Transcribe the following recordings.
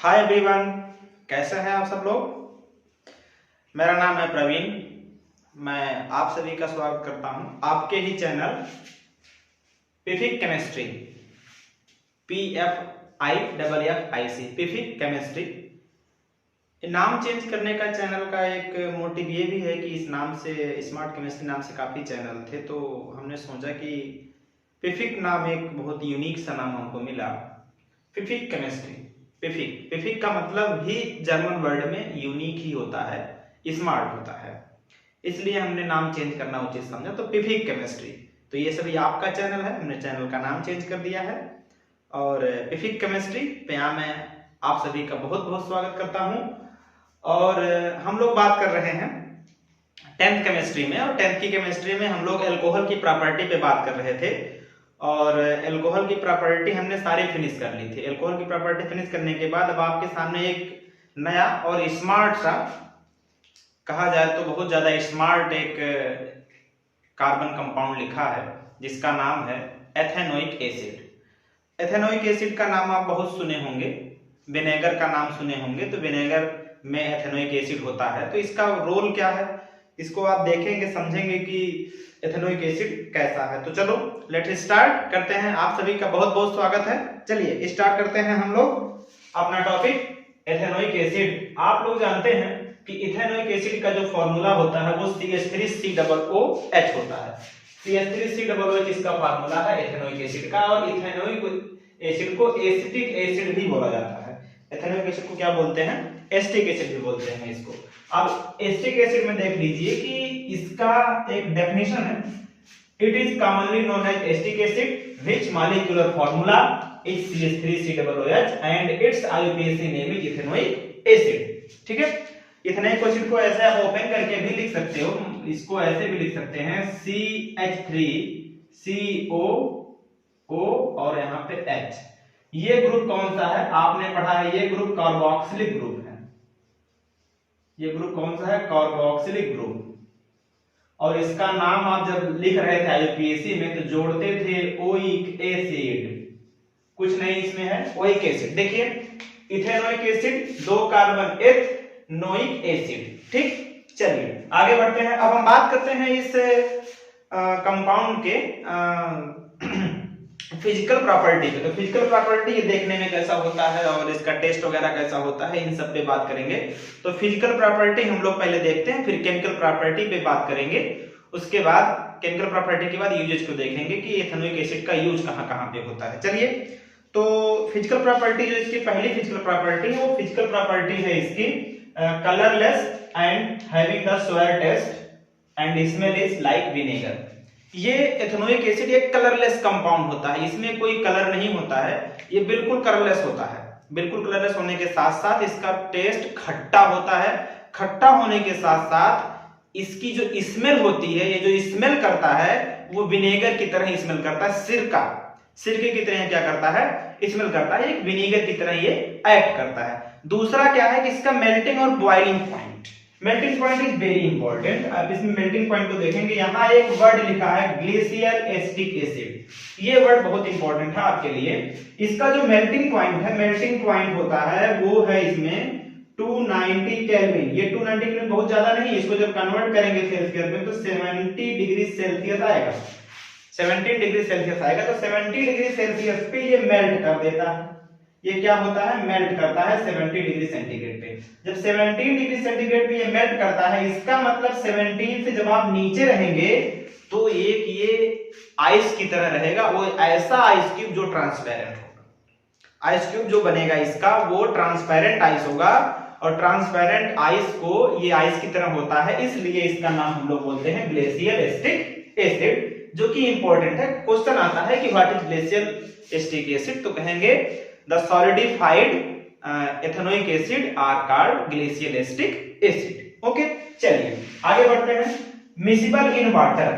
Hi everyone, कैसे हैं आप सब लोग। मेरा नाम है प्रवीण। मैं आप सभी का स्वागत करता हूं आपके ही चैनल पिफिक केमिस्ट्री, PFIFFIC पिफिक केमिस्ट्री। नाम चेंज करने का चैनल का एक मोटिव ये भी है कि इस नाम से, स्मार्ट केमिस्ट्री नाम से काफ़ी चैनल थे, तो हमने सोचा कि पिफिक नाम एक बहुत यूनिक सा नाम हमको मिला। पिफिक केमिस्ट्री, पिफिक का मतलब ही जर्मन वर्ड में यूनिक ही होता है, स्मार्ट होता है, इसलिए हमने नाम चेंज करना उचित समझा, तो पिफिक केमिस्ट्री। तो ये सभी आपका चैनल है, हमने चैनल का नाम चेंज कर दिया है और पिफिक केमिस्ट्री पे यहाँ मैं आप सभी का बहुत बहुत स्वागत करता हूँ। और हम लोग बात कर रहे हैं 10th केमिस्ट्री में, और 10th की केमिस्ट्री में हम लोग एल्कोहल की प्रॉपर्टी पे बात कर रहे थे और एल्कोहल की प्रॉपर्टी हमने सारी फिनिश कर ली थी। एल्कोहल की प्रॉपर्टी फिनिश करने के बाद अब आपके सामने एक नया और स्मार्ट सा, कहा जाए तो बहुत ज्यादा स्मार्ट एक कार्बन कंपाउंड लिखा है जिसका नाम है एथेनोइक एसिड। एथेनोइक एसिड का नाम आप बहुत सुने होंगे, विनेगर का नाम सुने होंगे, तो विनेगर में एथेनोइक एसिड होता है। तो इसका रोल क्या है, इसको आप देखेंगे, समझेंगे कि एथेनोइक एसिड कैसा है। तो चलो लेट्स स्टार्ट करते हैं। आप सभी का बहुत बहुत स्वागत है। चलिए स्टार्ट करते हैं हम लोग अपना टॉपिक एथेनोइक एसिड। आप लोग जानते हैं कि इथेनोइक एसिड का जो फॉर्मूला होता है वो CH3COOH होता है। CH3COOH इसका फॉर्मूला है एथेनोइक एसिड का, और इथेनोइक एसिड को एसिटिक एसिड भी बोला जाता है। एथेनोइक एसिड को क्या बोलते हैं, एसिटिक एसिड भी बोलते हैं इसको। अब एसिटिक एसिड में देख लीजिए कि इसका एक डेफिनेशन है, it is commonly known as acetic acid which molecular formula is CH3COOH and its IUPAC name is ethanoic acid. ठीक है, इथेनोइक एसिड को ऐसे आप ओपन करके भी लिख सकते हो, इसको ऐसे भी लिख सकते हैं CH3COO और यहाँ पे H। ये ग्रुप कौन सा है, आपने पढ़ा है, ये ग्रुप कार्बोक्सिलिक ग्रुप है। ये ग्रुप कौन सा है, कार्बोक्सिलिक ग्रुप। और इसका नाम आप जब लिख रहे थे IUPAC में तो जोड़ते थे ओइक एसिड, कुछ नहीं इसमें है ओइक एसिड। देखिए ethanoic acid, 2 carbon ethanoic acid. ठीक, चलिए आगे बढ़ते हैं। अब हम बात करते हैं इस कंपाउंड के फिजिकल प्रॉपर्टी पे। तो फिजिकल प्रॉपर्टी ये देखने में कैसा होता है और इसका टेस्ट वगैरह कैसा होता है, इन सब पे बात करेंगे। तो फिजिकल प्रॉपर्टी हम लोग पहले देखते हैं, फिर केमिकल प्रॉपर्टी पे बात करेंगे। उसके बाद केमिकल प्रॉपर्टी के बाद यूजेज को देखेंगे कि एथेनोइक एसिड का यूज कहां-कहां पे होता है। चलिए, तो फिजिकल प्रॉपर्टी जो इसकी पहली फिजिकल प्रॉपर्टी है वो फिजिकल प्रॉपर्टी है इसकी colourless and having the sour taste and smell is like vinegar. ये एथेनोइक एसिड एक कलरलेस कंपाउंड होता है, इसमें कोई कलर नहीं होता है, ये बिल्कुल कलरलेस होता है। बिल्कुल कलरलेस होने के साथ साथ इसका टेस्ट खट्टा होता है। खट्टा होने के साथ साथ इसकी जो स्मेल होती है, ये जो स्मेल करता है वो विनेगर की तरह स्मेल करता है। सिरके की तरह क्या करता है, स्मेल करता है, एक विनेगर की तरह ये एक्ट करता है। दूसरा क्या है कि इसका मेल्टिंग और boiling point, melting point is very important. आप इसमें मेल्टिंग पॉइंट को देखेंगे, यहाँ एक वर्ड लिखा है ग्लेशियर एसिटिक एसिड। ये वर्ड बहुत इंपॉर्टेंट है आपके लिए। इसका जो मेल्टिंग पॉइंट है, मेल्टिंग पॉइंट होता है वो है इसमें 290 केल्विन। ये 290 केल्विन बहुत ज्यादा नहीं है, इसको जब कन्वर्ट करेंगे सेल्सियस में तो 70 डिग्री सेल्सियस आएगा, 17 डिग्री सेल्सियस आएगा। तो 70 डिग्री सेल्सियस पे ये मेल्ट कर देता है। ये क्या होता है, मेल्ट करता है 70 डिग्री सेंटीग्रेड पे। जब 70 डिग्री सेंटीग्रेड पे ये मेल्ट करता है, इसका मतलब 17 से जब आप नीचे रहेंगे तो एक ये आइस की तरह रहेगा, वो ऐसा आइस क्यूब जो ट्रांसपेरेंट होगा। आइस क्यूब जो बनेगा इसका वो ट्रांसपेरेंट आइस होगा, और ट्रांसपेरेंट आइस को ये आइस की तरह होता है, इसलिए इसका नाम हम लोग बोलते हैं ग्लेशियर एसिटिक एसिड, जो कि इंपॉर्टेंट है। क्वेश्चन आता है कि what is glacier acetic acid, तो कहेंगे the solidified ethanoic acid are called glacial acetic acid। Okay, चलिए आगे बढ़ते हैं। Miscible in water.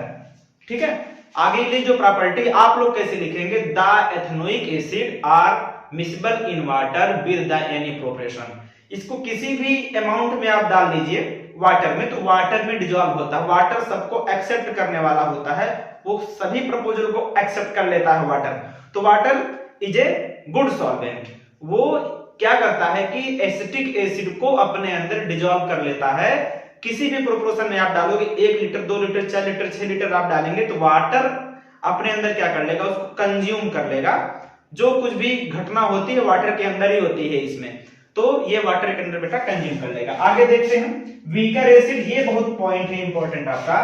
ठीक है, आगे की जो प्रॉपर्टी आप लोग कैसे लिखेंगे, the ethanoic acid are miscible in water with the any proportion. इसको किसी भी अमाउंट में आप डाल लीजिए वाटर में, तो वाटर में डिजॉल्व होता है। वाटर सबको एक्सेप्ट करने वाला होता है, वो सभी प्रपोजल को एक्सेप्ट कर लेता है वाटर। तो water is a good solvent, वो क्या करता है कि एसिटिक एसिड को अपने अंदर डिसॉल्व कर लेता है। किसी भी प्रोपोर्शन में आप डालोगे 1 लीटर 2 लीटर 4 लीटर 6 लीटर आप डालेंगे तो वाटर अपने अंदर क्या कर लेगा, उसको कंज्यूम कर लेगा। जो कुछ भी घटना होती है वाटर के अंदर ही होती है इसमें, तो ये वाटर के अंदर बेटा कंज्यूम कर लेगा। आगे देखते हैं वीकर एसिड, ये बहुत पॉइंट है इंपॉर्टेंट आपका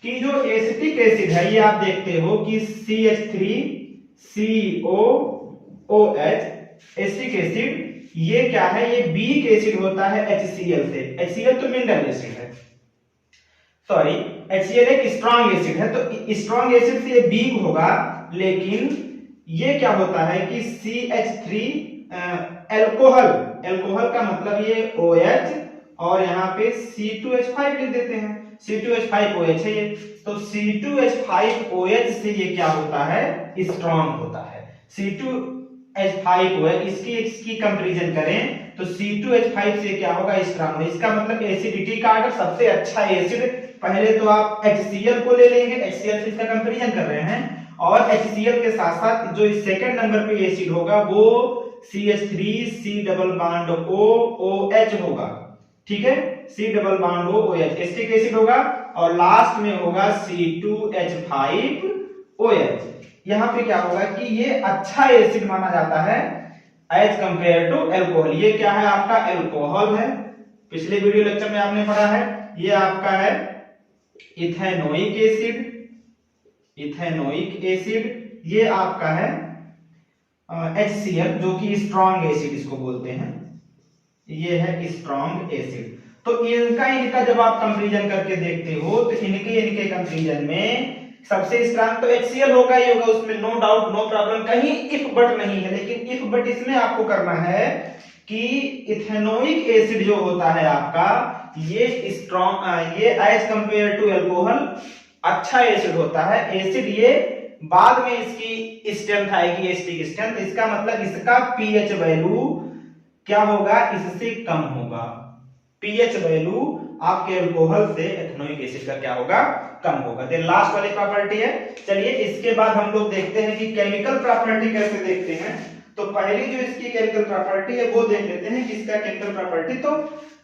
कि जो एसिटिक एसिड है ये आप देखते हो कि CH3COOH एसिटिक एसिड, ये क्या है, ये वीक एसिड होता है HCl से। HCl तो मिनरल एसिड है, सॉरी HCl एक स्ट्रॉन्ग एसिड है, तो स्ट्रॉन्ग एसिड से ये वीक होगा। लेकिन ये क्या होता है कि CH3 एल्कोहल, एल्कोहल का मतलब ये OH और यहाँ पे C2H5 लिख देते हैं, C2H5OH है ये, तो C2H5OH से ये क्या होता है, स्ट्रॉन्ग होता है। C2H5OH इसकी कंपैरिजन करें तो C2H5 से क्या होगा, स्ट्रॉन्ग है। इसका मतलब एसिडिटी का अगर सबसे अच्छा एसिड, पहले तो आप HCl को ले लेंगे, HCl से इसका कंपैरिजन कर रहे हैं, और HCl के साथ साथ जो सेकंड नंबर पे एसिड होगा वो CH3C डबल बॉन्ड OOH होगा, ठीक है, C double bond OOH acetic acid होगा, और लास्ट में होगा C2H5OH। यहाँ पे क्या होगा कि ये अच्छा एसिड माना जाता है एज कंपेयर टू एल्कोहल। ये क्या है, आपका एल्कोहल है, पिछले वीडियो लेक्चर में आपने पढ़ा है। ये आपका है इथेनोइक एसिड, इथेनोइक एसिड, ये आपका है HCl जो कि स्ट्रॉन्ग एसिड इसको बोलते हैं, ये है स्ट्रॉन्ग एसिड। तो इनका जब आप कंपैरिजन करके देखते हो तो इनके कंपैरिजन में सबसे स्ट्रॉन्ग तो HCl होगा ही होगा, उसमें नो डाउट नो प्रॉब्लम, कहीं इफ बट नहीं है। लेकिन इफ बट इसमें आपको करना है कि इथेनोइक एसिड जो होता है आपका, ये स्ट्रॉन्ग, ये एज कंपेयर टू एल्कोहल अच्छा एसिड होता है। एसिड ये बाद में इसकी स्ट्रेंथ आएगी, एसिडिक स्ट्रेंथ, इसका मतलब इसका पीएच वैल्यू क्या होगा, इससे कम होगा। पीएच वैल्यू आपके एल्कोहल से एथेनोइक एसिड का क्या होगा, कम होगा। तो लास्ट वाली प्रॉपर्टी है। चलिए इसके बाद हम लोग देखते हैं कि केमिकल प्रॉपर्टी कैसे देखते हैं। तो पहली जो इसकी केमिकल प्रॉपर्टी है वो देख लेते हैं कि इसका केमिकल प्रॉपर्टी, तो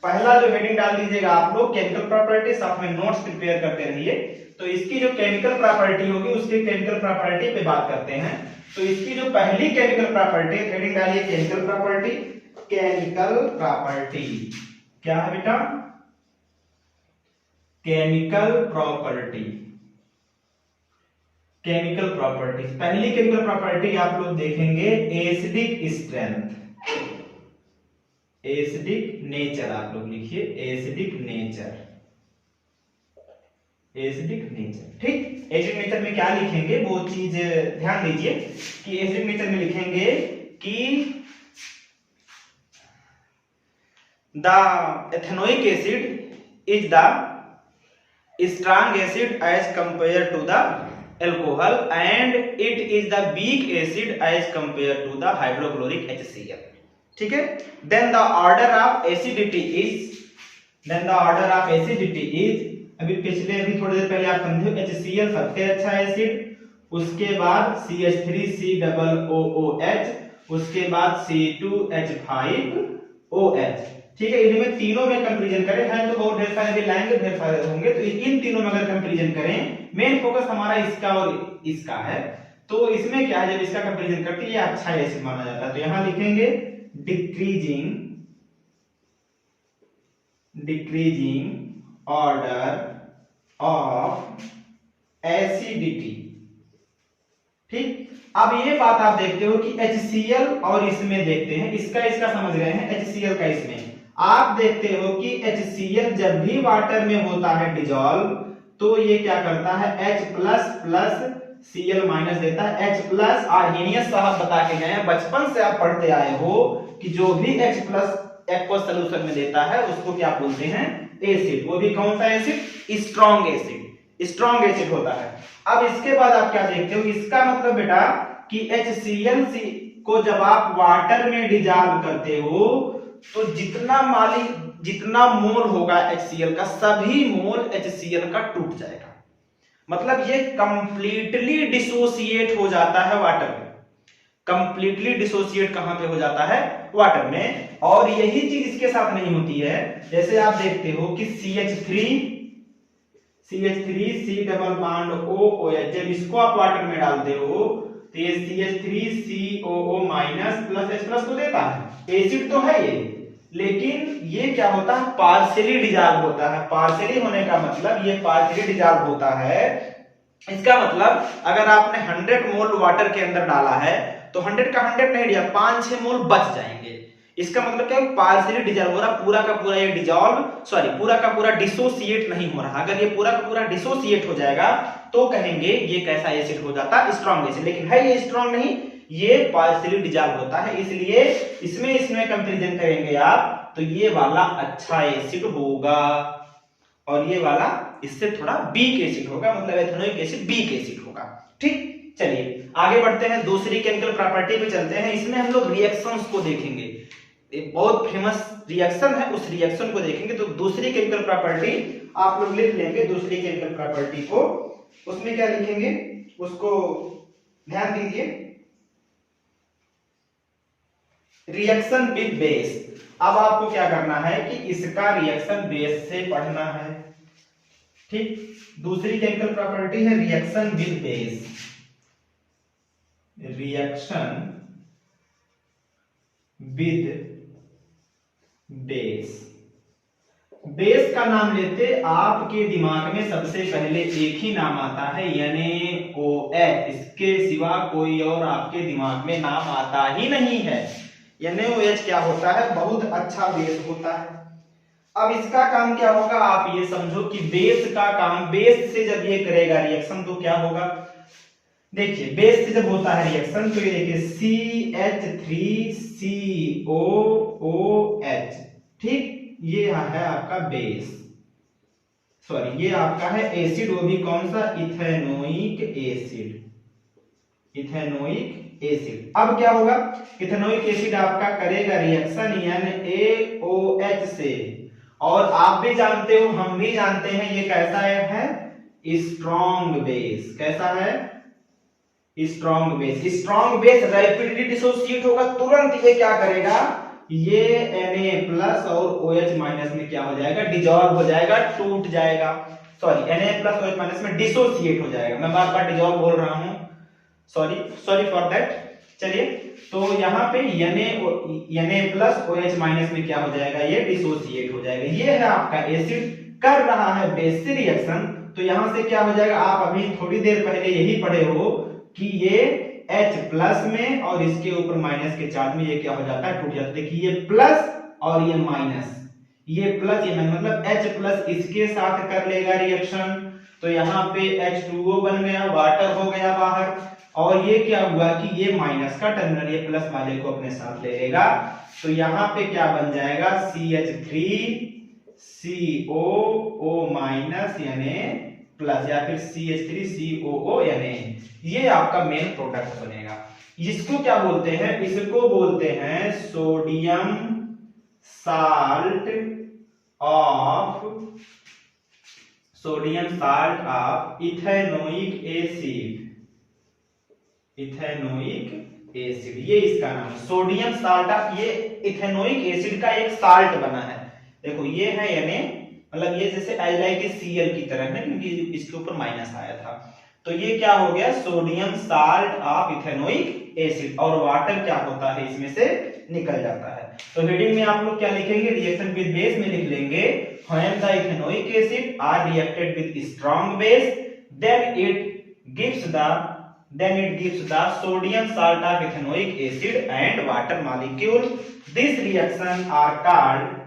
पहला जो हेडिंग डाल दीजिएगा आप लोग केमिकल प्रॉपर्टी, साथ में नोट्स प्रिपेयर करते रहिए। तो इसकी जो केमिकल प्रॉपर्टी होगी उसकी केमिकल प्रॉपर्टी पे बात करते हैं। तो इसकी जो पहली केमिकल प्रॉपर्टी, हेडिंग डालिए केमिकल प्रॉपर्टी। केमिकल प्रॉपर्टी क्या है बेटा, केमिकल प्रॉपर्टी, केमिकल प्रॉपर्टी। पहली केमिकल प्रॉपर्टी आप लोग देखेंगे एसिडिक स्ट्रेंथ, एसिडिक नेचर, आप लोग लिखिए एसिडिक नेचर, एसिडिक नेचर, ठीक। एसिडिक नेचर में क्या लिखेंगे वो चीज ध्यान दीजिए कि एसिडिक नेचर में लिखेंगे कि the ethanoic acid is the strong acid as compared to the alcohol and it is the weak acid as compared to the hydrochloric HCl, ठीक है। then the order of acidity is, then the order of acidity is, अभी थोड़ी देर पहले आप समझे HCl सबसे अच्छा acid, उसके बाद CH3C डबल OOH, उसके बाद C2H5OH, ठीक है। इनमें तीनों में कंपैरिजन करें, हैं तो बहुत ढेर सारे भी लाएंगे, ढेर सारे होंगे, तो इन तीनों में अगर कंपैरिजन करें, मेन फोकस हमारा इसका और इसका है। तो इसमें क्या है, जब इसका कंपैरिजन करते हैं ये अच्छा एसिड माना जाता है। तो यहां लिखेंगे डिक्रीजिंग ऑर्डर ऑफ एसिडिटी, ठीक। अब ये बात आप देखते हो कि HCl और इसमें देखते हैं, इसका समझ गए हैं, HCl का इसमें आप देखते हो कि HCl जब भी वाटर में होता है डिजॉल्व तो ये क्या करता है, H plus plus Cl minus देता है। H प्लस आर्हेनियस साहब बता के गए हैं, बचपन से आप पढ़ते आए हो कि जो भी H प्लस एक्वस सॉल्यूशन में देता है उसको क्या बोलते हैं, एसिड। वो भी कौन सा acid, strong acid, strong acid होता है। अब इसके बाद आप क्या देखते हो, इसका मतलब बेटा कि HCl को जब आप वाटर में डिजॉल्व करते हो तो जितना मोल होगा HCl का, सभी मोल HCl का टूट जाएगा। मतलब ये कंप्लीटली डिसोसिएट हो जाता है वाटर में। कंप्लीटली डिसोसिएट कहां पे हो जाता है, वाटर में। और यही चीज इसके साथ नहीं होती है। जैसे आप देखते हो कि CH3 C double bond OOH, जब इसको आप वाटर में डालते हो तो ये CH3 COO minus plus H plus को देता है, एसिड तो है ये, लेकिन ये क्या होता है, पार्शियली डिजॉल्व होता है। पार्शियली होने का मतलब ये पार्शियली डिजॉल्व होता है। इसका मतलब अगर आपने 100 मोल वाटर के अंदर डाला है तो 100 का 100 नहीं दिया, 5-6 मोल बच जाएंगे। इसका मतलब क्या है, पार्शियली डिजॉल्व हो रहा, पूरा का पूरा ये पूरा का पूरा डिसोसिएट नहीं हो रहा। अगर ये पूरा का पूरा डिसोसिएट हो जाएगा तो कहेंगे ये कैसा एसिड हो जाता है, स्ट्रॉन्ग एसिड। लेकिन है ये स्ट्रॉन्ग नहीं, ये पार्शियली डिजॉल्व होता है, इसलिए इसमें कंपैरिजन करेंगे आप तो ये वाला अच्छा एसिड होगा और ये वाला इससे थोड़ा वीक एसिड होगा, मतलब एथेनोइक एसिड वीक एसिड होगा। ठीक, चलिए आगे बढ़ते हैं, दूसरी केमिकल प्रॉपर्टी पे चलते हैं। इसमें हम लोग रिएक्शंस को देखेंगे, एक बहुत फेमस रिएक्शन है, उस रिएक्शन को देखेंगे। तो दूसरी केमिकल प्रॉपर्टी आप लोग लिख लेंगे, दूसरी केमिकल प्रॉपर्टी को, उसमें क्या लिखेंगे उसको ध्यान दीजिए, रिएक्शन विद बेस। अब आपको क्या करना है कि इसका रिएक्शन बेस से पढ़ना है। ठीक, दूसरी केमिकल प्रॉपर्टी है reaction with base. Reaction with base, base का नाम लेते आपके दिमाग में सबसे पहले एक ही नाम आता है NaOH, इसके सिवा कोई और आपके दिमाग में नाम आता ही नहीं है। NaOH क्या होता है, बहुत अच्छा बेस होता है। अब इसका काम क्या होगा, आप ये समझो कि बेस का काम, बेस से जब ये करेगा रिएक्शन तो क्या होगा, देखिए बेस से जब होता है रिएक्शन तो ये देखिए CH3COOH, ठीक, ये है आपका बेस, सॉरी ये आपका है एसिड, वो भी कौन सा, इथेनोइक एसिड, इथेनोइक एसिड। अब क्या होगा, इथेनोइक एसिड आपका करेगा रिएक्शन NaOH से, और आप भी जानते हो हम भी जानते हैं ये कैसा है, स्ट्रॉन्ग बेस। कैसा है, strong base. Strong base rapidly dissociate होगा, तुरंत ये क्या करेगा, ये Na प्लस और OH माइनस में क्या हो जाएगा, डिजॉल्व हो जाएगा, टूट जाएगा, sorry Na plus OH minus में डिसोसिएट हो जाएगा। मैं बार बार डिजॉल्व बोल रहा हूं, सॉरी फॉर दैट। चलिए, तो यहाँ पे Na प्लस OH माइनस में क्या हो जाएगा, ये डिसोसिएट हो जाएगा। ये है आपका एसिड कर रहा है बेस से रिएक्शन। तो यहां से क्या हो जाएगा, आप अभी थोड़ी देर पहले यही पढ़े हो कि ये H प्लस में और इसके ऊपर माइनस के चार्ज में ये क्या हो जाता है, टूट जाता है। देखिए ये प्लस और ये माइनस, ये प्लस ये मतलब H प्लस इसके साथ कर लेगा रिएक्शन, तो यहाँ पे H2O बन गया, वाटर हो गया बाहर, और ये क्या हुआ कि ये माइनस का टर्मिनल ये प्लस वाले को अपने साथ ले लेगा, तो यहाँ पे क्या बन जाएगा, CH3COO माइनस यानी प्लस, या फिर CH3COO यानी ये आपका मेन प्रोडक्ट बनेगा। इसको क्या बोलते हैं, इसको बोलते हैं sodium salt of ethanoic acid, ethanoic acid, ये इसका नाम है सोडियम साल्ट ऑफ, ये इथेनोइक एसिड का एक साल्ट बना है। देखो ये है यानी मतलब ये जैसे Cl की तरह है, क्योंकि इसके ऊपर माइनस आया था, तो ये क्या हो गया, sodium salt of ethanoic acid, और वाटर क्या होता है इसमें से निकल जाता है। तो हेडिंग में आप लोग क्या लिखेंगे, रिएक्शन विद बेस में लिख लेंगे, when the ethanoic acid are reacted with strong base then it gives the sodium salt of ethanoic acid and water molecule. This reaction are called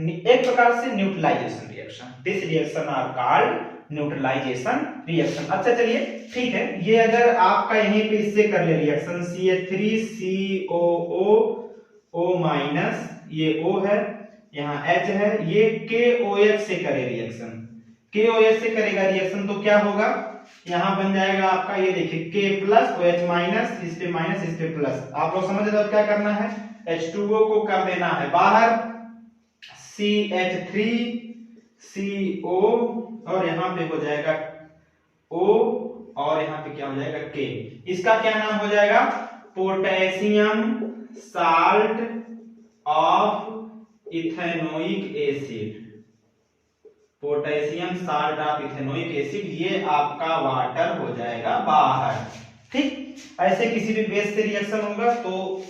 एक प्रकार से neutralisation reaction. This reaction are called neutralisation reaction. अच्छा चलिए ठीक है, ये अगर आपका यहीं पे इससे कर ले रिएक्शन, CH3COO माइनस, ये O है, यहाँ H है, ये KOH से करे रिएक्शन, KOH से करेगा रिएक्शन तो क्या होगा, यहाँ बन जाएगा आपका ये देखिए K प्लस OH माइनस, इस पे माइनस इस पे प्लस। आप लोग समझ रहे हो क्या करना है, H2O को कर देना है बाहर, CH3CO और यहाँ पे हो जाएगा O और यहाँ पे क्या हो जाएगा K। इसका क्या नाम हो जाएगा? Potassium salt of ethanoic acid. Potassium salt of ethanoic acid, ये आपका वाटर हो जाएगा बाहर। ठीक, ऐसे किसी भी बेस से रिएक्शन होगा तो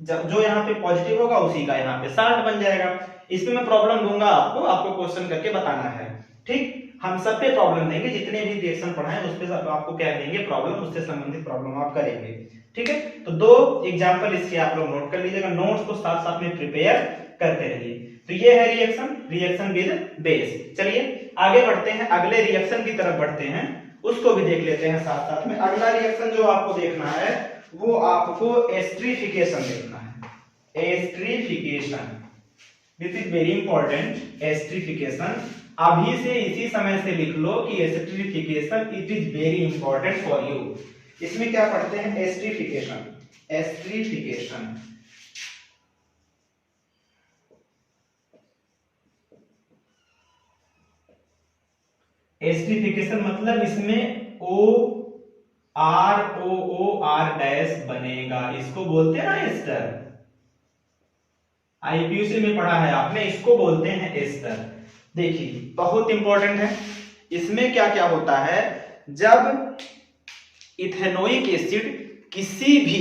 जो यहाँ पे पॉजिटिव होगा उसी का यहाँ पे साल्ट बन जाएगा। इसमें मैं प्रॉब्लम दूंगा आपको क्वेश्चन करके बताना है। ठीक, हम सब पे प्रॉब्लम देंगे, जितने भी रिएक्शन पढ़ाएं उस पे सब आपको क्या देंगे प्रॉब्लम, उससे संबंधित प्रॉब्लम आप करेंगे। ठीक है, तो 2 एग्जांपल इसके आप लोग नोट कर लीजिएगा, नोट्स को साथ साथ में प्रिपेयर करते रहिए। तो ये है रिएक्शन विद बेस। चलिए आगे बढ़ते हैं, अगले रिएक्शन की तरफ बढ़ते हैं, उसको भी देख लेते हैं साथ साथ में। अगला रिएक्शन जो आपको देखना है वो आपको एस्टरीफिकेशन देखना है। Esterification, this is very important. Esterification अभी से इसी समय से लिख लो कि esterification it is very important for you. इसमें क्या पढ़ते हैं? एस्टरीफिकेशन। एस्टरीफिकेशन एस्टरीफिकेशन मतलब इसमें OR डैश बनेगा, इसको बोलते हैं ना एस्टर। आईपीयूसी में पढ़ा है आपने, इसको बोलते हैं एस्टर। देखिए बहुत इंपॉर्टेंट है। इसमें क्या क्या होता है, जब इथेनोइक एसिड किसी भी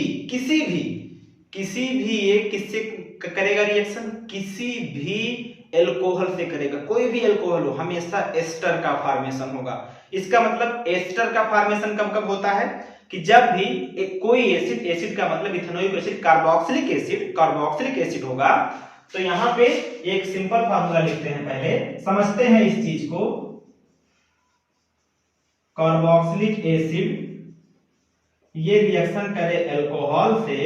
एक किससे करेगा रिएक्शन, किसी भी एल्कोहल से करेगा, कोई भी एल्कोहल हो, हमेशा एस्टर का फॉर्मेशन होगा। इसका मतलब एस्टर का फॉर्मेशन कब कब होता है कि जब भी कोई एसिड का मतलब इथेनोइक एसिड कार्बोक्सिलिक एसिड होगा, तो यहां पे एक सिंपल फार्मूला लिखते हैं, पहले समझते हैं इस चीज को। कार्बोक्सिलिक एसिड ये रिएक्शन करे अल्कोहल से,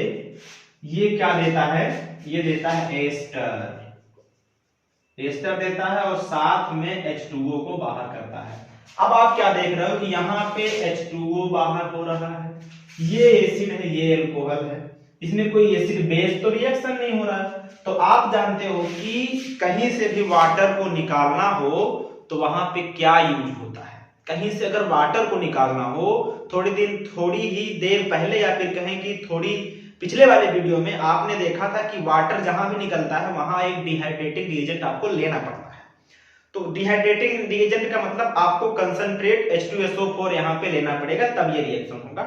ये क्या देता है? ये देता है एस्टर देता है और साथ में H2O को बाहर करता है। अब आप क्या देख रहे हो कि यहाँ पे H2O बाहर हो रहा है, ये एसिड है, ये अल्कोहल है, इसमें कोई एसिड बेस तो रिएक्शन नहीं हो रहा है। तो आप जानते हो कि कहीं से भी वाटर को निकालना हो तो वहां पे क्या यूज होता है। कहीं से अगर वाटर को निकालना हो, थोड़ी ही देर पहले या फिर कहें कि थोड़ी पिछले वाले वीडियो में आपने देखा था कि वाटर जहां भी निकलता है वहां एक डिहाइड्रेटिंग रिएजेंट आपको लेना पड़ता है। तो डिहाइड्रेटिंग रिएजेंट का मतलब आपको कंसंट्रेट H2SO4 यहाँ पे लेना पड़ेगा, तब ये रिएक्शन होगा।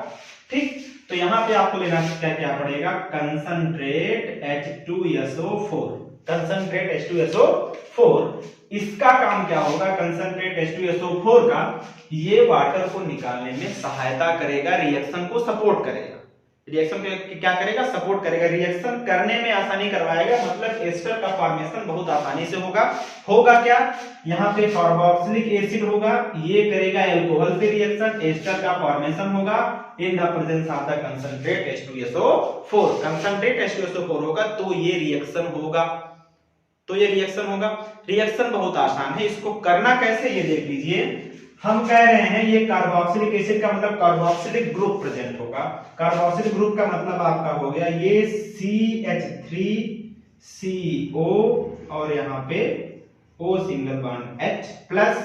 ठीक, तो यहाँ पे आपको लेना क्या पड़ेगा? Concentrate H2SO4। इसका काम क्या होगा? कंसंट्रेट H2SO4 का ये वाटर को निकालने में सहायता करेगा, रिएक्शन को सपोर्ट करेगा। रिएक्शन क्या करेगा? सपोर्ट करेगा, रिएक्शन करने में आसानी करवाएगा, मतलब एस्टर का फॉर्मेशन बहुत आसानी से होगा क्या? यहाँ पे कार्बोक्सिलिक एसिड होगा, ये करेगा अल्कोहल से रिएक्शन, एस्टर का फॉर्मेशन होगा in the presence of the concentrate H2SO4। Concentrate H2SO4 होगा तो ये रिएक्शन होगा। रिएक्शन बहुत आसान है, इसको करना कैसे ये देख लीजिए। हम कह रहे हैं ये कार्बोक्सिलिक एसिड का मतलब कार्बोक्सिलिक ग्रुप प्रेजेंट होगा। कार्बोक्सिलिक ग्रुप का मतलब आपका हो गया ये CH3CO और यहाँ पे O single bond H plus,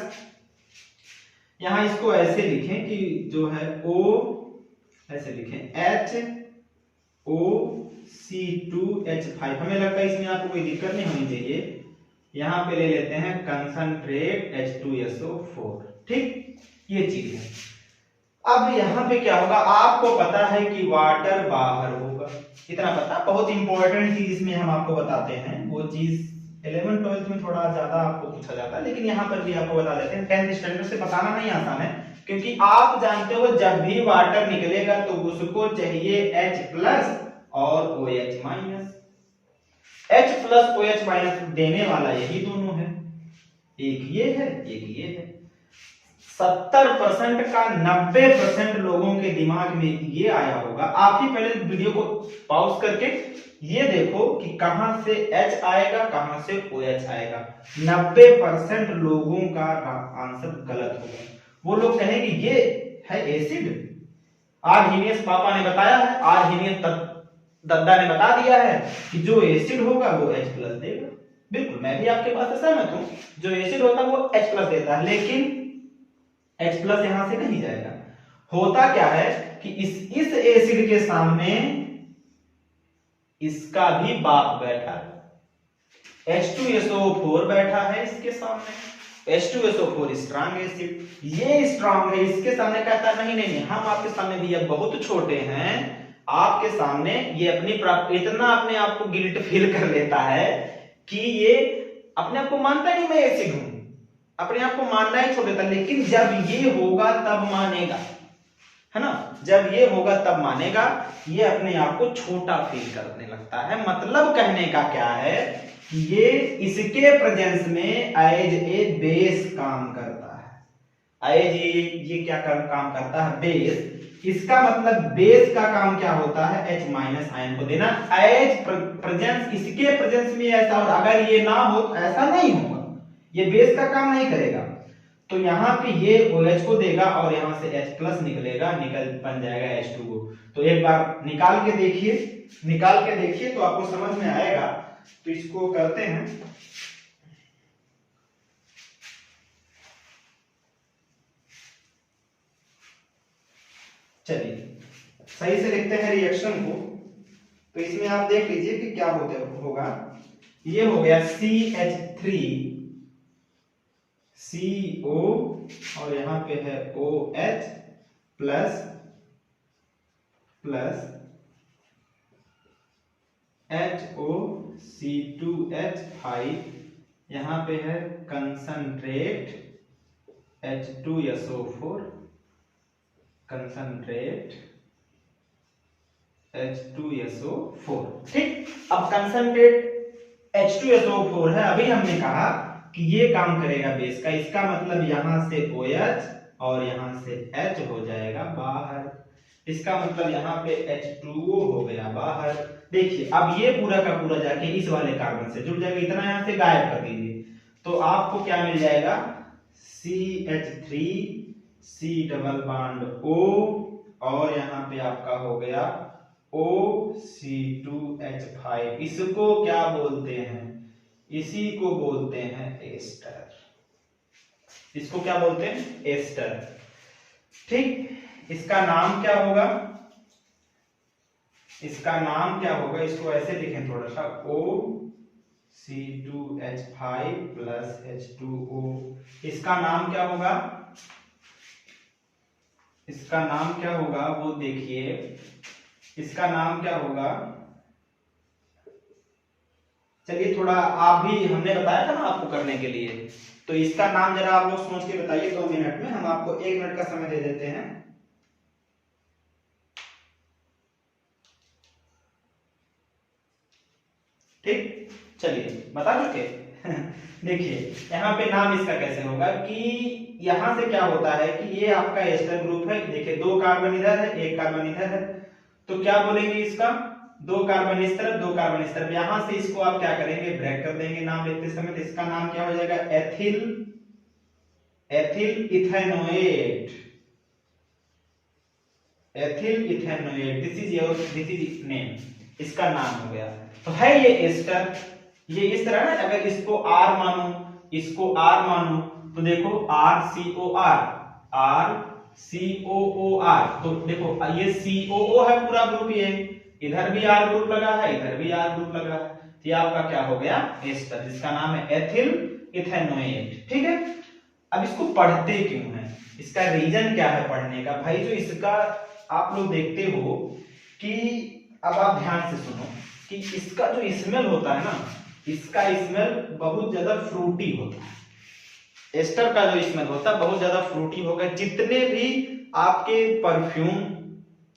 यहां इसको ऐसे लिखें कि जो है O ऐसे लिखें HOC2H5। हमें लगता है इसमें आपको कोई दिक्कत नहीं होनी चाहिए। यहां पे ले लेते हैं कंसंट्रेट H2SO4। ठीक, ये चीज है। अब यहां पे क्या होगा, आपको पता है कि वाटर बाहर होगा, इतना पता। बहुत इंपॉर्टेंट चीज इसमें हम आपको बताते हैं, वो चीज 11th 12th में थोड़ा ज्यादा आपको पूछा जाता है, लेकिन यहाँ पर भी आपको बता देते हैं। 10th स्टैंडर्ड से बताना नहीं आसान है, क्योंकि आप जानते हो जब भी वाटर निकलेगा तो उसको चाहिए H प्लस और OH minus. H plus OH minus देने वाला यही दोनों है, एक ये है एक ये है। 70% का 90% लोगों के दिमाग में ये आया होगा। आप ही पहले वीडियो को पॉज करके ये देखो कि कहां से H आएगा कहां से OH आएगा। 90% लोगों का आंसर गलत होगा। वो लोग कहेंगे ये है एसिड, आर्हीनियस पापा ने बताया है, आर्हीनियस दद्दा ने बता दिया है कि जो एसिड होगा वो H प्लस देगा। बिल्कुल, मैं भी आपके बात से सहमत हूं, जो एसिड होता है वो H प्लस देता है, लेकिन H प्लस यहां से नहीं जाएगा, होता क्या है कि इस एसिड के सामने इसका भी बाप बैठा है, H2SO4 बैठा है इसके सामने। H2SO4 स्ट्रांग एसिड, ये स्ट्रांग है, इसके सामने कहता नहीं नहीं नहीं, हम आपके सामने भैया बहुत छोटे हैं, आपके सामने ये इतना अपने आप को गिल्ट फील कर लेता है कि ये अपने आप को मानता नहीं मैं एसिड हूं, अपने आप को मानना ही छोड़ देता, लेकिन जब ये होगा तब मानेगा, है ना, जब ये होगा तब मानेगा, ये अपने आप को छोटा फील करने लगता है। मतलब कहने का क्या है कि ये इसके प्रेजेंस में एज ए बेस काम करता है, एज ये क्या काम करता है, बेस। इसका मतलब बेस का काम क्या होता है, H माइनस आयन को देना, एज प्रेजेंस, इसके प्रेजेंस में ऐसा, और अगर ये ना हो तो ऐसा नहीं होगा, ये बेस का काम नहीं करेगा। तो यहाँ पे ये OH को देगा और यहाँ से H प्लस निकलेगा, बन जाएगा H2O। तो एक बार निकाल के देखिए तो आपको समझ में आएगा। तो इसको करते हैं, चलिए सही से लिखते हैं रिएक्शन को। तो इसमें आप देख लीजिए कि क्या होगा। ये हो गया CH3 CO और यहां पे है OH प्लस HOC2H5, यहां पे है कंसंट्रेट H2SO4, कंसंट्रेट H2SO4। ठीक, अब कंसंट्रेट H2SO4 है, अभी हमने कहा कि ये काम करेगा बेस का, इसका मतलब यहां से OH और यहां से H हो जाएगा बाहर, इसका मतलब यहाँ पे H2O हो गया बाहर। देखिए अब ये पूरा का पूरा जाके इस वाले कार्बन से जुड़ जाएगा, इतना यहाँ से गायब कर दीजिए, तो आपको क्या मिल जाएगा, CH3 C double bond O और यहाँ पे आपका हो गया OC2H5। इसको क्या बोलते हैं, इसी को बोलते हैं एस्टर, इसको क्या बोलते हैं, एस्टर। ठीक, इसका नाम क्या होगा, इसको ऐसे लिखें थोड़ा सा, OC2H5 प्लस H2O। इसका नाम क्या होगा, वो देखिए, इसका नाम क्या होगा, चलिए थोड़ा आप भी, हमने बताया था ना आपको करने के लिए, तो इसका नाम जरा आप लोग सोच के बताइए 2 मिनट में, हम आपको 1 मिनट का समय दे देते हैं। ठीक, चलिए बता चुके। देखिए यहाँ पे नाम इसका कैसे होगा कि यहां से क्या होता है कि ये आपका एस्टर ग्रुप है, देखिए 2 कार्बन इधर है, 1 कार्बन इधर है, तो क्या बोलेंगे इसका, 2 कार्बन इस तरफ, 2 कार्बन इस तरफ, यहां से इसको आप क्या करेंगे, ब्रेक कर देंगे नाम लिखते समय। तो इसका नाम क्या हो जाएगा, ethyl ethanoate, this is name, इसका नाम हो गया। तो है ये एस्टर, ये इस तरह ना, अगर इसको R मानूं, तो देखो RCOR, तो देखो ये COO है पूरा ग्रुप, ये इधर भी R ग्रुप लगा है, इधर भी R ग्रुप लगा है, तो ये आपका क्या हो गया, एस्टर, जिसका नाम है एथिल इथेनोएट। ठीक है, अब इसको पढ़ते क्यों है, इसका रीजन क्या है पढ़ने का भाई, जो इसका आप लोग देखते हो कि, अब आप ध्यान से सुनो कि इसका जो स्मेल होता है ना, इसका स्मेल बहुत ज्यादा फ्रूटी होता है, एस्टर का जो स्मेल होता है बहुत ज्यादा फ्रूटी होगा। जितने भी आपके परफ्यूम,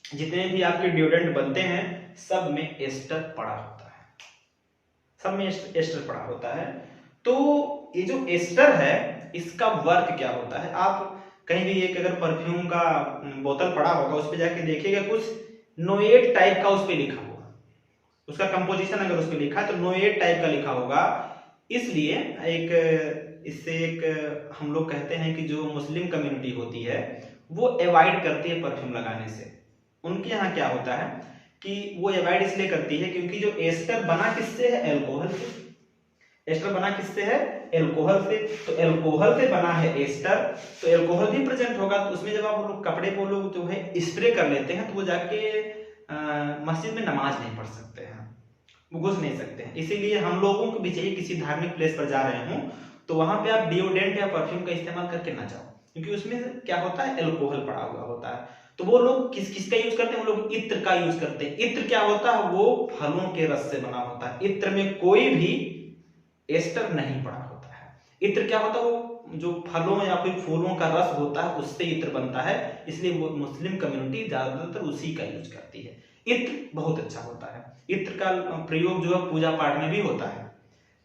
जितने भी आपके डिओड्रेंट बनते हैं, सब में एस्टर पड़ा होता है, सब में एस्टर पड़ा होता है। तो ये जो एस्टर है, इसका वर्क क्या होता है, आप कहीं भी एक अगर परफ्यूम का बोतल पड़ा होगा, उस पे जाके देखिएगा, कुछ नोएट टाइप का उस पे लिखा होगा, उसका कंपोजिशन अगर उस पे लिखा है तो नोएट टाइप का लिखा होगा। इसलिए इससे एक हम लोग कहते हैं कि जो मुस्लिम कम्युनिटी होती है वो अवॉइड करती है परफ्यूम लगाने से। उनके यहाँ क्या होता है कि वो अवॉइड इसलिए करती है क्योंकि जो एस्टर बना किससे है, अल्कोहल से। एस्टर बना किससे है? एल्कोहल से। तो एल्कोहल से बना है एस्टर, तो एल्कोहल भी प्रेजेंट होगा। तो उसमें जब आप लोग कपड़े को लोग जो है स्प्रे कर लेते हैं तो वो जाके मस्जिद में नमाज नहीं पढ़ सकते हैं, वो घुस नहीं सकते हैं। इसीलिए हम लोगों को भी चाहिए किसी धार्मिक प्लेस पर जा रहे हो तो वहां पे आप डिओडेंट या परफ्यूम का इस्तेमाल करके ना जाओ, क्योंकि उसमें क्या होता है? एल्कोहल पड़ा हुआ होता है। तो वो लोग किसका यूज करते हैं? वो लोग इत्र का यूज करते हैं। इत्र क्या होता है? वो फलों के रस से बना होता है। इत्र में कोई भी एस्टर नहीं पड़ा होता है। इत्र क्या होता है? वो जो फलों या फिर फूलों का रस होता है उससे इत्र बनता है, इसलिए वो मुस्लिम कम्युनिटी ज्यादातर उसी का यूज करती है। इत्र बहुत अच्छा होता है। इत्र का प्रयोग जो है पूजा पाठ में भी होता है,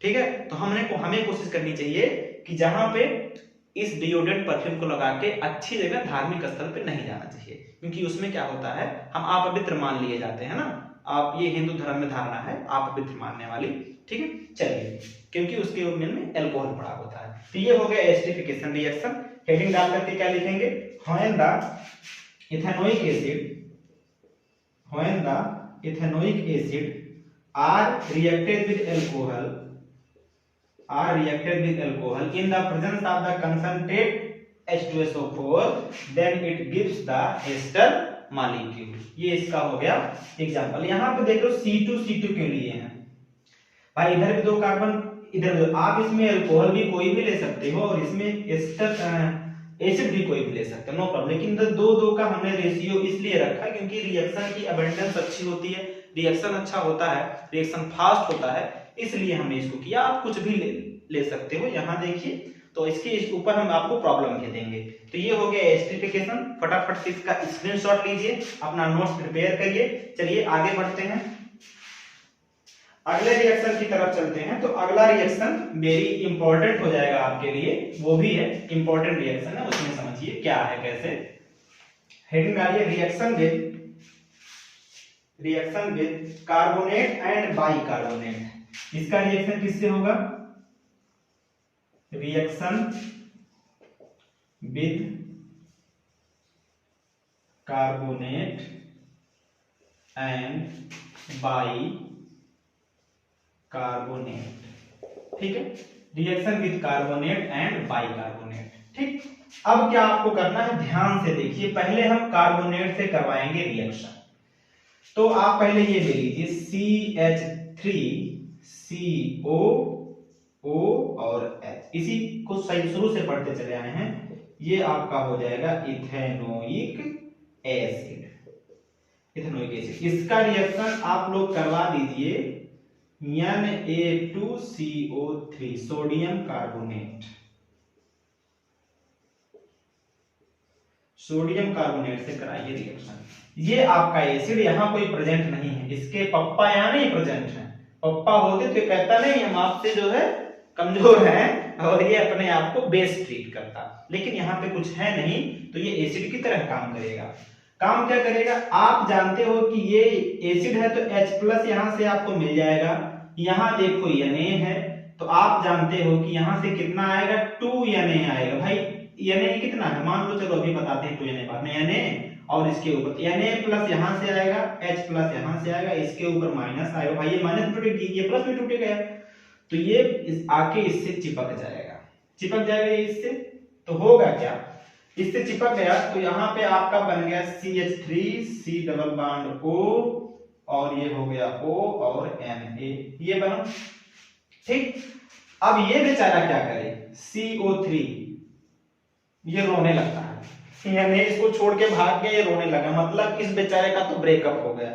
ठीक है। तो हमें कोशिश करनी चाहिए कि जहां पे इस डिओडेंट परफ्यूम को लगा के अच्छी जगह धार्मिक स्थल पे नहीं जाना चाहिए, क्योंकि उसमें क्या होता है? हम आप अपवित्र मान लिए जाते हैं ना। आप ये हिंदू धर्म में धारणा है आप अपवित्र मानने वाली, ठीक है। चलिए, क्योंकि उसके में एल्कोहल पड़ा होता है। तो ये हो गया एस्टरिफिकेशन रिएक्शन। हेडिंग डाल करके क्या लिखेंगे? When the ethanoic acid are reacted with alcohol in the presence of the concentrate H2SO4 then it gives the ester molecule। ये इसका हो गया एग्जांपल। यहाँ पे देखो C2 के लिए है भाई, इधर भी 2 कार्बन, इधर आप इसमें अल्कोहल भी कोई भी ले सकते हो और इसमें एस्टर एसिड भी कोई भी ले सकते हो, नो प्रॉब्लम। लेकिन 2 का हमने रेशियो इसलिए रखा क्योंकि रिएक्शन की अबंडेंस अच्छी होती है, रिएक्शन अच्छा होता है, रिएक्शन फास्ट होता है, इसलिए हमने इसको किया। आप कुछ भी ले सकते हो। यहाँ देखिए, तो इसके ऊपर हम आपको प्रॉब्लम लिख देंगे। तो ये हो गया एस्टरिफिकेशन। फटाफट से इसका स्क्रीनशॉट लीजिए, अपना नोट्स प्रिपेयर करिए। चलिए आगे बढ़ते हैं, अगले रिएक्शन की तरफ चलते हैं। तो अगला रिएक्शन वेरी इंपॉर्टेंट हो जाएगा आपके लिए, वो भी है इंपॉर्टेंट रिएक्शन है, उसमें समझिए क्या है कैसे। हेडिंग डालिए reaction with carbonate and bicarbonate. इसका रिएक्शन किससे होगा? Reaction with carbonate and bicarbonate, ठीक है। Reaction with carbonate and bicarbonate, ठीक। अब क्या आपको करना है? ध्यान से देखिए। पहले हम कार्बोनेट से करवाएंगे रिएक्शन। तो आप पहले ये ले लीजिए CH3CO O और H, इसी को सही शुरू से पढ़ते चले आए हैं। ये आपका हो जाएगा इथेनोइक एसिड। इसका रिएक्शन आप लोग करवा दीजिए Na2CO3 सोडियम कार्बोनेट से कराइए रिएक्शन। ये आपका एसिड यहाँ कोई प्रेजेंट नहीं है, इसके पप्पा यहाँ नहीं प्रेजेंट है। पप्पा होते तो कहता नहीं हम आपसे जो है कमजोर हैं और ये अपने आप को बेस ट्रीट करता, लेकिन यहाँ पे कुछ है नहीं, तो ये एसिड की तरह काम करेगा। काम क्या करेगा? आप जानते हो कि ये एसिड है तो H+ यहाँ से आपको मिल जाएगा। यहाँ देखो Na है तो आप जानते हो कि यहाँ से कितना आएगा? 2Na आएगा। भाई Na कितना है? मान लो, चलो अभी बताते हैं 2Na बाद में। Na और इसके ऊपर Na+ यहाँ से आएगा, H+ यहाँ से आएगा, इसके ऊपर माइनस आएगा। भाई ये माइनस टूटेगी, ये प्लस भी टूटेगा, तो ये आके इससे चिपक जाएगा ये इससे। तो होगा क्या? इससे चिपक गया तो यहाँ पे आपका बन गया CH3 डबल बॉन्ड O और ये हो गया O और Na, ये बना, ठीक। अब ये बेचारा क्या करे? CO3 ये रोने लगता है, यानी इसको छोड़ के भाग गया, ये रोने लगा, मतलब इस बेचारे का तो ब्रेकअप हो गया।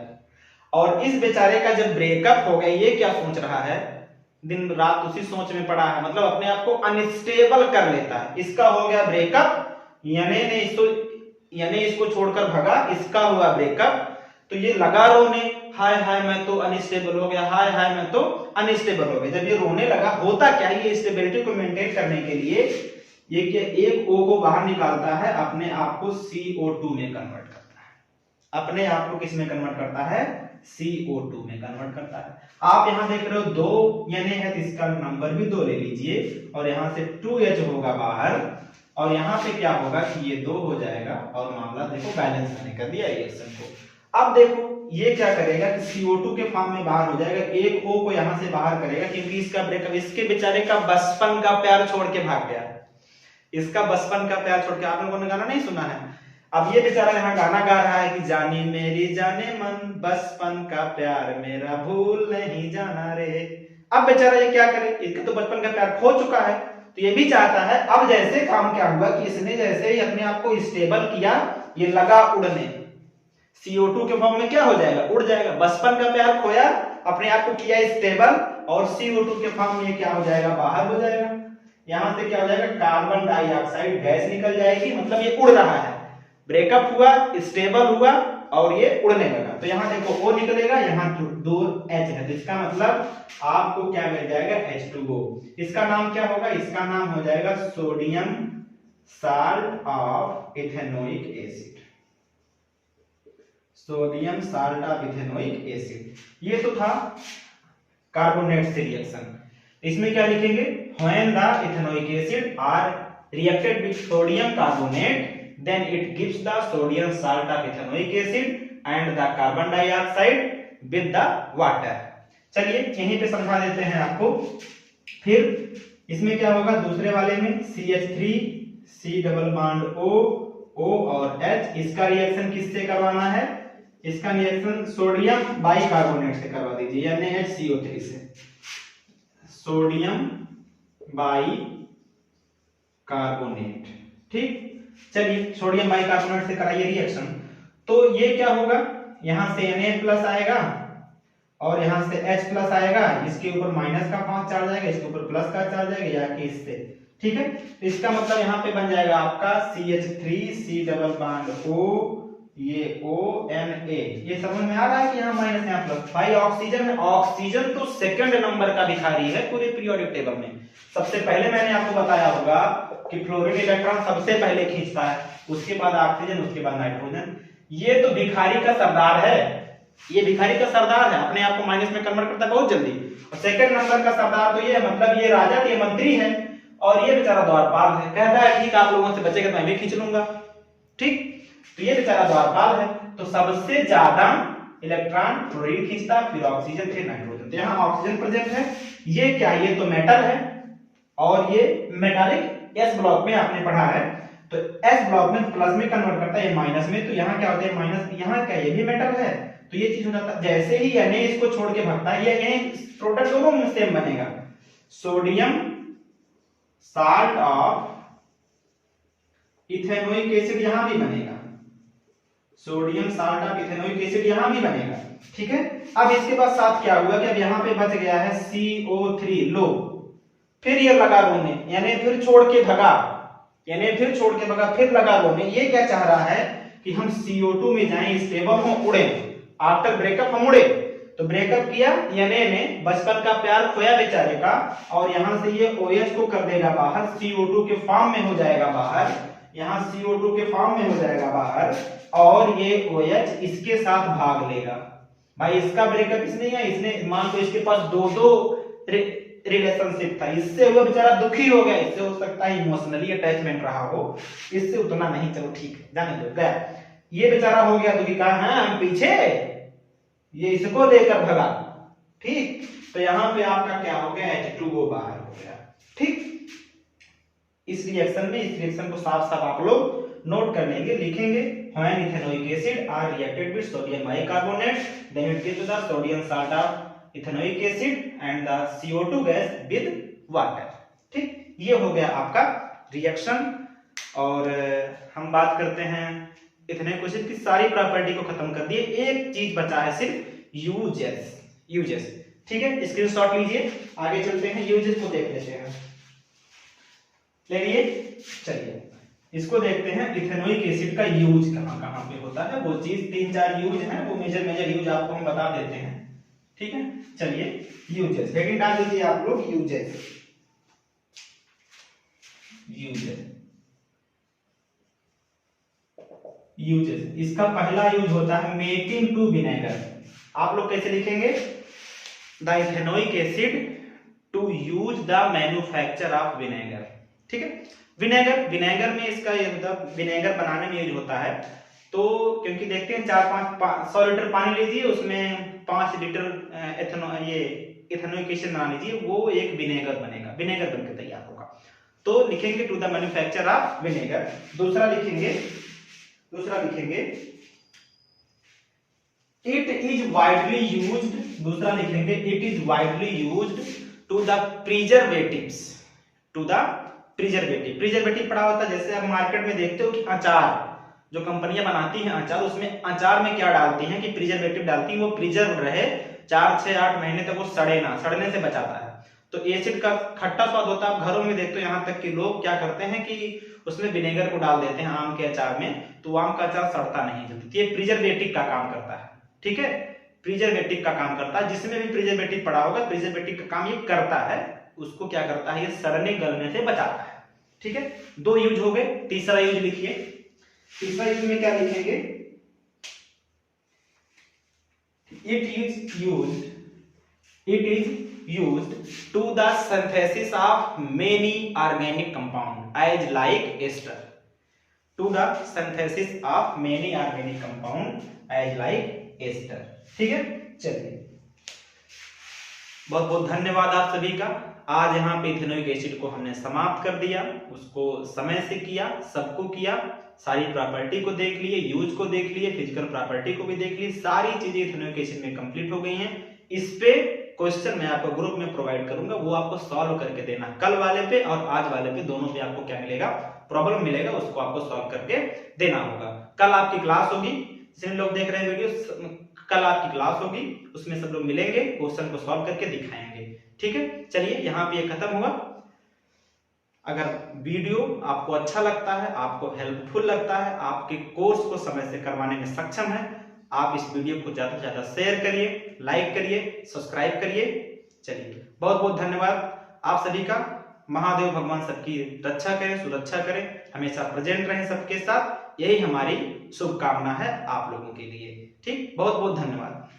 और इस बेचारे का जब ब्रेकअप हो गया, ये क्या सोच रहा है? दिन रात उसी सोच में पड़ा है, मतलब अपने आप को अनस्टेबल कर लेता है। इसका हो गया ब्रेकअप, यानी इसको छोड़कर भगा, इसका हुआ ब्रेकअप, तो ये लगा रोने, हाय हाय मैं तो अनस्टेबल हो गया, हाय हाय मैं तो अनस्टेबल हो गया। जब ये रोने लगा, होता क्या है? ये स्टेबिलिटी को मेंटेन करने के लिए ये क्या एक O को बाहर निकालता है, अपने आप को CO2 में कन्वर्ट करता है। अपने आप को किस में कन्वर्ट करता है? CO2 में कन्वर्ट करता है। आप यहाँ देख रहे हो 2 Na है तो इसका नंबर भी 2 ले लीजिए और यहाँ से 2H होगा बाहर और यहाँ पे क्या होगा कि ये 2 हो जाएगा और मामला देखो बैलेंस मैंने कर दिया रिएक्शन को। अब देखो ये क्या करेगा कि CO2 के फॉर्म में बाहर हो जाएगा, एक O को यहां से बाहर करेगा क्योंकि इसका ब्रेकअप, इसके बेचारे का बचपन का प्यार छोड़ के भाग गया, इसका बचपन का प्यार छोड़ के। आप लोगों ने गाना नहीं सुना है? अब ये बेचारा यहाँ गाना गा रहा है कि जाने मेरी जाने मन, बचपन का प्यार मेरा भूल नहीं जाना रे। अब बेचारा ये क्या करे, इसका तो बचपन का प्यार खो चुका है, तो ये भी चाहता है। अब जैसे काम क्या हुआ कि इसने जैसे ही अपने आप को स्टेबल किया, ये लगा उड़ने, CO2 के फॉर्म में क्या हो जाएगा, उड़ जाएगा। बचपन का प्यार खोया, अपने आप को किया स्टेबल, और CO2 के फॉर्म में क्या हो जाएगा, बाहर हो जाएगा। यहां से क्या हो जाएगा, कार्बन डाइऑक्साइड गैस निकल जाएगी, मतलब ये उड़ रहा है। ब्रेकअप हुआ, स्टेबल हुआ और ये उड़ने लगा। तो यहां देखो O निकलेगा, यहां 2 H है, तो इसका मतलब आपको क्या मिल जाएगा, H2O। इसका नाम क्या होगा, इसका नाम हो जाएगा sodium salt of ethanoic acid, sodium salt of ethanoic acid. ये तो था कार्बोनेट से रिएक्शन। इसमें क्या लिखेंगे, when the ethanoic acid are reacted with sodium carbonate, then it gives the sodium salt of ethanoic acid and the carbon dioxide with the water। चलिए यहीं पे समझा देते हैं आपको। फिर इसमें क्या होगा, दूसरे वाले में CH3 C double bond O और H, इसका रिएक्शन किससे करवाना है, इसका रिएक्शन सोडियम बाइकार्बोनेट से करवा दीजिए, यानी HCO3 से, सोडियम बाइकार्बोनेट। ठीक, चलिए सोडियम बाइकार्बोनेट से कराइए रिएक्शन। तो ये क्या होगा, यहां से Na+ आएगा और यहां से H+ आएगा, इसके ऊपर माइनस का 5 चार्ज आएगा, इसके ऊपर प्लस का चार्ज आएगा, या कि इससे। ठीक है, तो इसका मतलब यहां पे बन जाएगा आपका CH3 C double bond O, ये ONA। ये समझ में आ रहा है कि यहाँ माइनस यहाँ प्लस। भाई ऑक्सीजन है, ऑक्सीजन तो सेकंड नंबर का भिखारी है पूरे पीरियोडिक टेबल में। सबसे पहले मैंने आपको बताया होगा कि फ्लोरीन इलेक्ट्रॉन सबसे पहले खींचता है, उसके बाद ऑक्सीजन, उसके बाद नाइट्रोजन। ये तो भिखारी का सरदार है, ये भिखारी का सरदार है, अपने आप को माइनस में कन्वर्ट करता है बहुत जल्दी। और सेकंड नंबर का सरदार तो ये है, मतलब ये राजा, ये मंत्री है, और ये बेचारा द्वारपाल है। कहता है ठीक, आप लोगों से बचेगा तो मैं भी खींच लूंगा। ठीक, तो ये बेचारा द्वारपाल है, तो सबसे ज्यादा इलेक्ट्रॉन फ्लोरीन खींचता, फिर ऑक्सीजन, फिर नाइट्रोजन। तो यहाँ ऑक्सीजन प्रेजेंट है। ये क्या, ये तो मेटल है, और ये मेटालिक S ब्लॉक में आपने पढ़ा है, तो S ब्लॉक में प्लस में कन्वर्ट करता है, ये माइनस में, तो यहाँ क्या होता है माइनस, यहाँ क्या, ये भी मेटल है, तो ये चीज हो जाता है। जैसे ही Na इसको छोड़ के भागता है, ये प्रोडक्ट दोनों में सेम बनेगा, sodium salt of ethanoic acid यहां भी बनेगा, sodium salt of ethanoic acid यहां भी बनेगा। ठीक है, अब इसके बाद साथ क्या हुआ कि अब यहां पे बच गया है CO3 लो, फिर ये लगा रोने, यानी फिर छोड़ के भगा, यानी फिर छोड़ के भगा, फिर लगा रोने। ये क्या चाह रहा है कि हम CO2 में जाएं, स्टेबल हो, उड़े। आफ्टर ब्रेकअप हम उड़े, तो ब्रेकअप किया, यानी ने बचपन का प्यार खोया बेचारे का, और यहां से ये OH को कर देगा बाहर, CO2 के फॉर्म में हो जाएगा बाहर, यहां CO2 के फॉर्म में हो जाएगा बाहर, और ये OH इसके साथ भाग लेगा। भाई इसका ब्रेकअप इसने या इसने, मान लो इसके पास दो रिलेशनशिप था, इससे वो बेचारा दुखी हो गया, इससे हो सकता है इमोशनली अटैचमेंट रहा हो, इससे उतना नहीं, चलो ठीक है जाने दो, गया। ये बेचारा हो गया दुखी, कहा हाँ हम पीछे, ये इसको लेकर भगा। ठीक, तो यहां पे आपका क्या हो गया, H2O बाहर हो गया। ठीक, इस रिएक्शन में, इस रिएक्शन को साफ साफ आप लोग नोट कर लेंगे, लिखेंगे, when ethanoic acid are reacted with sodium bicarbonate, then it gives the sodium salt of ethanoic acid and the CO2 gas with water। ठीक, ये हो गया आपका रिएक्शन। और हम बात करते हैं इथेनोइक एसिड की सारी प्रॉपर्टी को खत्म कर दिए, एक चीज बचा है सिर्फ यूजेस। ठीक है, स्क्रीनशॉट लीजिए, आगे चलते हैं, यूजेस को देख लेते हैं। चलिए इसको देखते हैं, इथेनोइक एसिड का यूज कहां कहां पे होता है, वो चीज 3-4 यूज है, वो मेजर यूज आपको हम बता देते हैं। ठीक है, चलिए यूजेस, हेडिंग डाल दीजिए आप लोग, यूजेस। इसका पहला यूज होता है मेकिंग टू विनेगर। आप लोग कैसे लिखेंगे, the ethanoic acid to use the manufacture of vinegar. ठीक है, विनेगर में इसका ये मतलब विनेगर बनाने में यूज होता है। तो क्योंकि देखते हैं 100 लीटर पानी लीजिए, उसमें 5 लीटर इथेनोइक एसिड बना लीजिए, वो एक विनेगर बनेगा, विनेगर बनकर तैयार होगा। तो लिखेंगे to the manufacture of vinegar. दूसरा लिखेंगे इट इज वाइडली यूज्ड, दूसरा लिखेंगे it is widely used to the preservatives, to the preservative पढ़ा होता है, जैसे आप मार्केट में देखते हो कि अचार जो कंपनियां बनाती हैं अचार, उसमें अचार में क्या डालती हैं कि प्रिजर्वेटिव डालती हैं, वो प्रिजर्व रहे 4, 6, 8 महीने तक, वो सड़े ना, सड़ने से बचाता है। तो एसिड का खट्टा स्वाद होता है, आप घरों में देखते हो, यहाँ तक कि लोग क्या करते हैं कि उसमें विनेगर को डाल देते हैं आम के अचार में, तो आम का अचार सड़ता नहीं जल्दी। ये प्रिजर्वेटिव का काम करता है, ठीक है, प्रिजर्वेटिव का काम करता है। जिसमें भी प्रिजर्वेटिव पड़ा होगा, प्रिजर्वेटिव का काम ये करता है, उसको क्या करता है, ये सड़ने गलने से बचाता है, ठीक है। 2 यूज हो गए, तीसरा यूज लिखिए। तीसरा यूज में क्या लिखेंगे, it is used to the synthesis of many organic compound as like ester, to the synthesis of many organic compound as like ester, ठीक है। चलिए, बहुत बहुत धन्यवाद आप सभी का। आज यहाँ पे इथेनोइक एसिड को हमने समाप्त कर दिया, उसको समय से किया, सबको किया, सारी प्रॉपर्टी को देख लिए, यूज को देख लिए, फिजिकल प्रॉपर्टी को भी देख लिए, सारी चीजें इथेनोइक एसिड में कंप्लीट हो गई हैं। इस पे क्वेश्चन मैं आपको ग्रुप में प्रोवाइड करूंगा, वो आपको सॉल्व करके देना, कल वाले पे और आज वाले पे दोनों पे आपको क्या मिलेगा, प्रॉब्लम मिलेगा, उसको आपको सॉल्व करके देना होगा। कल आपकी क्लास होगी, जिन लोग देख रहे हैं वीडियो, कल आपकी क्लास होगी, उसमें सब लोग मिलेंगे, क्वेश्चन को सॉल्व करके दिखाएंगे, ठीक है। चलिए, यहाँ पे ये खत्म हुआ। अगर वीडियो आपको अच्छा लगता है, आपको हेल्पफुल लगता है, आपके कोर्स को समय से करवाने में सक्षम है, आप इस वीडियो को ज्यादा से ज्यादा शेयर करिए, लाइक करिए, सब्सक्राइब करिए। चलिए, बहुत बहुत धन्यवाद आप सभी का। महादेव भगवान सबकी रक्षा करें, सुरक्षा करें, हमेशा प्रेजेंट रहें सबके साथ, यही हमारी शुभकामना है आप लोगों के लिए, ठीक। बहुत बहुत धन्यवाद।